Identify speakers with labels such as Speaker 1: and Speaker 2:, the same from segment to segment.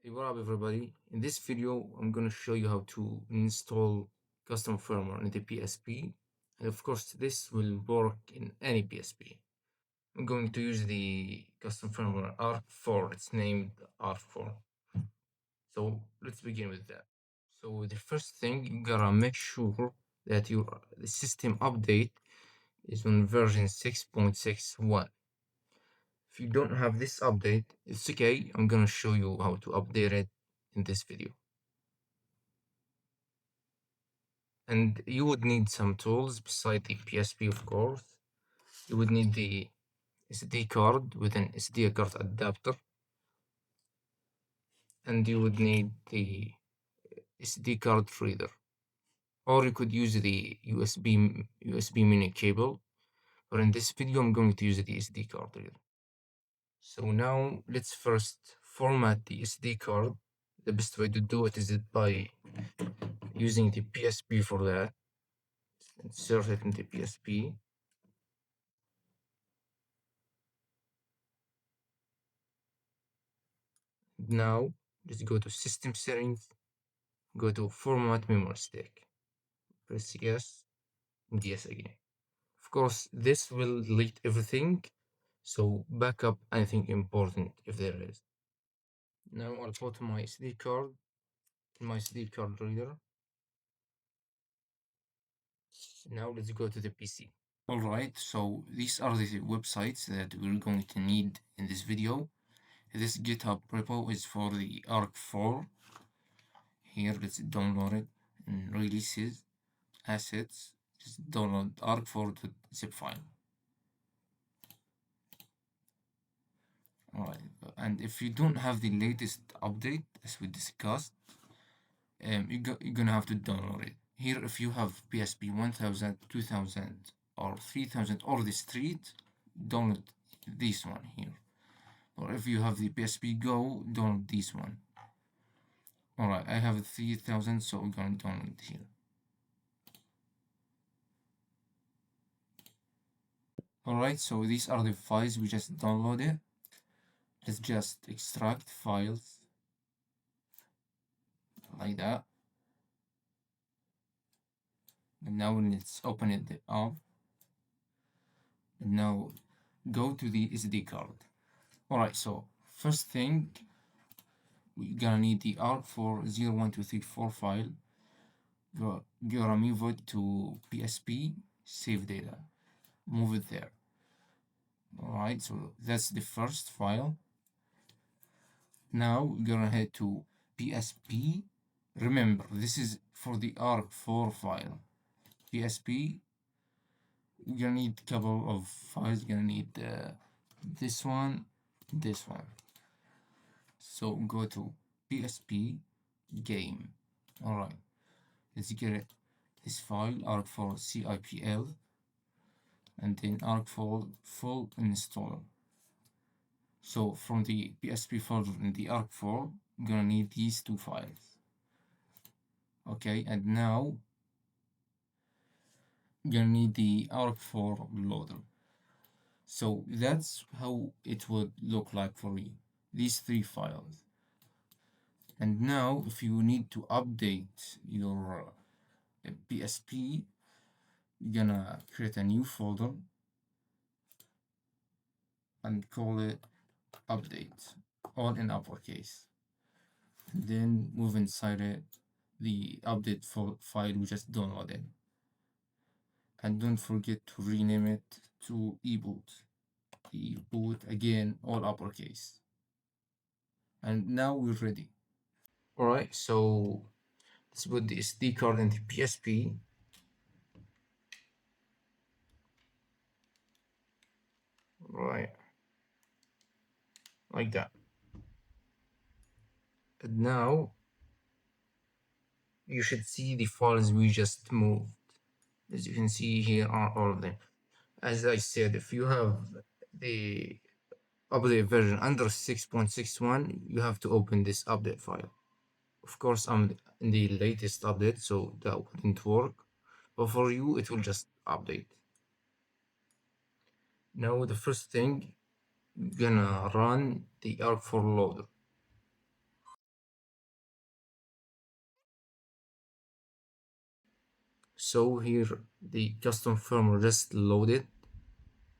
Speaker 1: Hey, what up everybody? In this video, I'm going to show you how to install custom firmware in the PSP. And of course, this will work in any PSP. I'm going to use the custom firmware ARC4. It's named ARC4. So let's begin with that. So the first thing, you gotta make sure that the system update is on version 6.61. If you don't have this update, it's okay. I'm gonna show you how to update it in this video. And you would need some tools beside the PSP, of course. You would need the SD card with an SD card adapter, and you would need the SD card reader, or you could use the USB mini cable. But in this video, I'm going to use the SD card reader. So now let's first format the SD card. The best way to do it is by using the PSP for that. Insert it in the PSP. Now let's go to System Settings, go to Format Memory Stick, press yes, and yes again. Of course, this will delete everything, so back up anything important if there is. Now I'll put my SD card in my SD card reader. Now let's go to the PC. Alright, so these are the websites that we're going to need in this video. This GitHub repo is for the ARC4. Here, let's download it and releases, assets, just download arc4.zip file. Alright, and if you don't have the latest update, as we discussed, you're gonna have to download it. Here, if you have PSP 1000, 2000, or 3000, or the street, download this one here. Or if you have the PSP Go, download this one. Alright, I have 3000, so we're gonna download it here. Alright, so these are the files we just downloaded. Let's just extract files like that. And now let's open it up. And now go to the SD card. Alright, so first thing, we're gonna need the ARC4 file. You're gonna move it to PSP, save data. Move it there. Alright, so that's the first file. Now we're gonna head to PSP. Remember, this is for the ARC4 file. PSP, you're gonna need a couple of files. You're gonna need this one, this one. So go to PSP game. Alright, let's get it. This file ARC4 CIPL, and then ARC4 full installer. So from the PSP folder in the ARC4, you're gonna need these two files. Okay, and now you're gonna need the ARC4 loader. So that's how it would look like for you, these three files. And now if you need to update your PSP, you're gonna create a new folder and call it update, all in uppercase. Then move inside it the update file we just downloaded. And don't forget to rename it to eBoot. EBoot again, all uppercase. And now we're ready. Alright, so let's put the SD card in the PSP. Right, like that. And now you should see the files we just moved. As you can see, here are all of them. As I said, if you have the update version under 6.61, you have to open this update file. Of course, I'm in the latest update, so that wouldn't work. But for you, it will just update. Now, the first thing, you're gonna run the ARC4 loader. So here the custom firmware just loaded.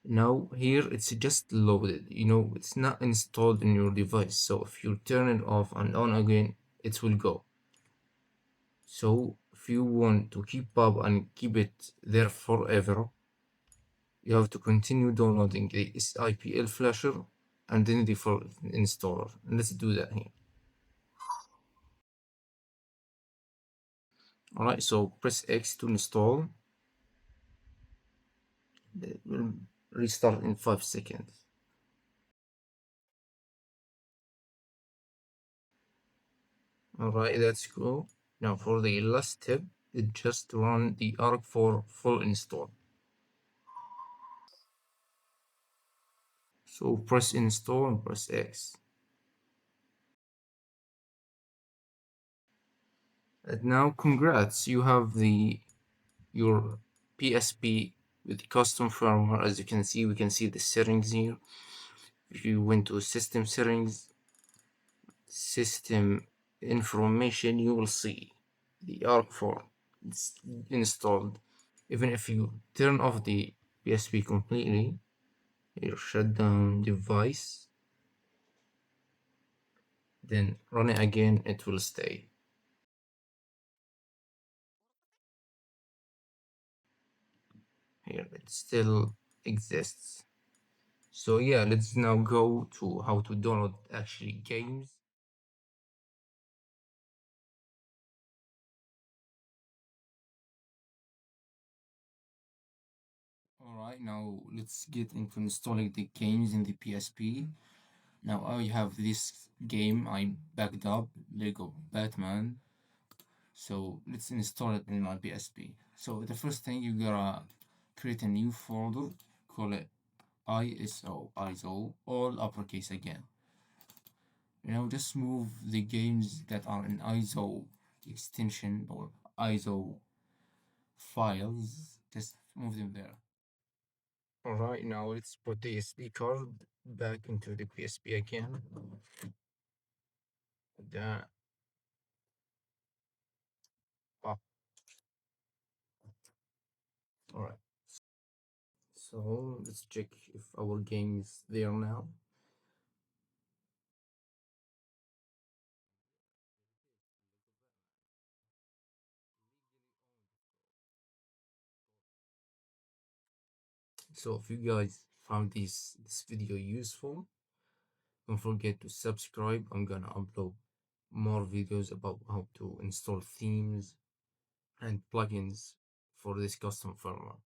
Speaker 1: Now here it's just loaded, it's not installed in your device. So if you turn it off and on again, it will go. So if you want to keep up and keep it there forever, you have to continue downloading the SIPL flasher and then the default installer. And let's do that here. Alright, so press X to install. It will restart in 5 seconds. Alright, let's go. Now for the last step, it just run the ARC4 full install. So press install and press X. And now congrats, you have your PSP with custom firmware. As you can see, we can see the settings here. If you went to system settings, system information, you will see the ARC4 it's installed. Even if you turn off the PSP completely, your shutdown device, then run it again, it will stay. Here it still exists. So yeah, let's now go to how to download actually games. Alright, now let's get into installing the games in the PSP. Now I have this game I backed up, Lego Batman. So let's install it in my PSP. So the first thing, you gotta create a new folder, call it ISO, all uppercase again. Just move the games that are in ISO extension or ISO files, just move them there. Alright, now let's put the SD card back into the PSP again. That up. Alright. So let's check if our game is there now. So if you guys found this video useful, don't forget to subscribe. I'm gonna upload more videos about how to install themes and plugins for this custom firmware.